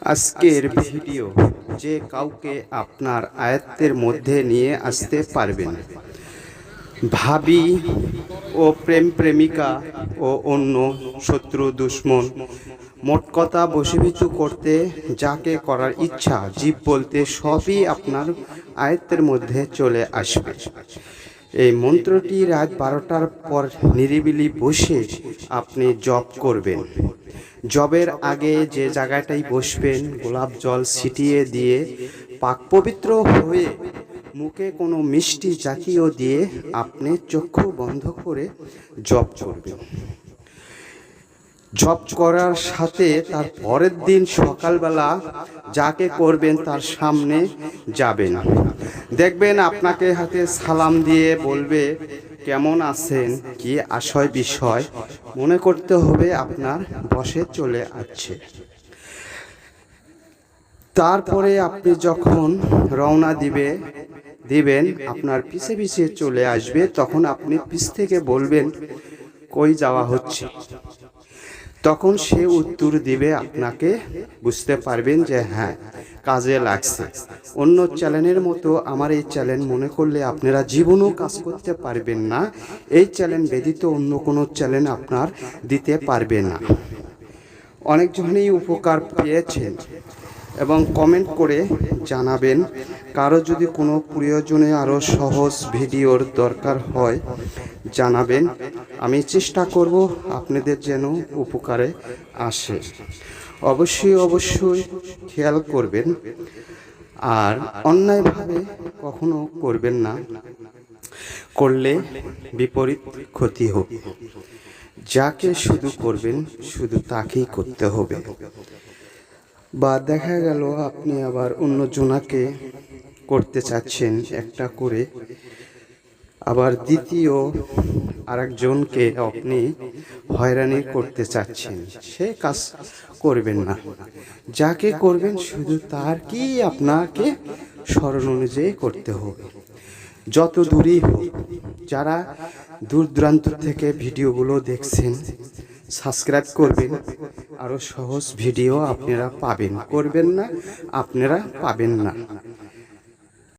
আজকের ভিডিও যে কাউকে আপনার আয়ত্তের মধ্যে নিয়ে আসতে পারবেন। ভাবি ও প্রেম প্রেমিকা ও অন্য শত্রু দুশ্মন, মোট কথা বশীভূত করতে যাকে করার ইচ্ছা জীব বলতে সবই আপনার আয়ত্তের মধ্যে চলে আসবে। এই মন্ত্রটি রাত 12টার পর নিরিবিলি বসে আপনি জপ করবেন। জবের আগে যে জায়গাটায় বসবেন গোলাপ জল ছিটিয়ে দিয়ে পাক পবিত্র হয়ে মুখে কোনো মিষ্টি জাতীয় দিয়ে আপনি চক্ষু বন্ধ করে জপ করবেন। জপ করার সাথে তার পরের দিন সকালবেলা যাকে করবেন তার সামনে যাবেন, দেখবেন আপনাকে হাতে সালাম দিয়ে বলবে কেমন আছেন, কি আশয় বিষয়, মনে করতে হবে আপনার বসে চলে আসছে। তারপরে আপনি যখন রওনা দিবেন আপনার পিছে পিছে চলে আসবে, তখন আপনি পিছ থেকে বলবেন কই যাওয়া হচ্ছে, তখন সে উত্তর দিবে আপনাকে, বুঝতে পারবেন যে হ্যাঁ কাজে লাগছে। অন্য চ্যানেলের মতো আমার এই চ্যানেল মনে করলে আপনারা জীবনও কাজ করতে পারবেন না। এই চ্যানেল ব্যতীত অন্য কোনো চ্যানেল আপনার দিতে পারবে না। অনেকজনই উপকার পেয়েছেন এবং কমেন্ট করে জানাবেন। কারো যদি কোনো প্রয়োজনে আরও সহজ ভিডিওর দরকার হয় জানাবেন, আমি চেষ্টা করব আপনাদের যেন উপকারে আসে। অবশ্যই খেয়াল করবেন আর অন্যায়ভাবে কখনো করবেন না, করলে বিপরীত ক্ষতি হবে। যাকে শুধু করবেন শুধু তাকেই করতে হবে। বা দেখা গেল আপনি আবার অন্য জনাকে করতে চাচ্ছেন একটা করে, আবার দ্বিতীয় আরেকজনকে আপনি হয়রানি করতে চাচ্ছেন, সে কাজ করবেন না। যাকে করবেন শুধু তার কি আপনাকে স্মরণ অনুযায়ী করতে হবে, যত দূরই হোক। যারা দূর দূরান্ত থেকে ভিডিওগুলো দেখছেন সাবস্ক্রাইব করবেন, আরও সহজ ভিডিও আপনারা পাবেন। করবেন না আপনারা পাবেন না।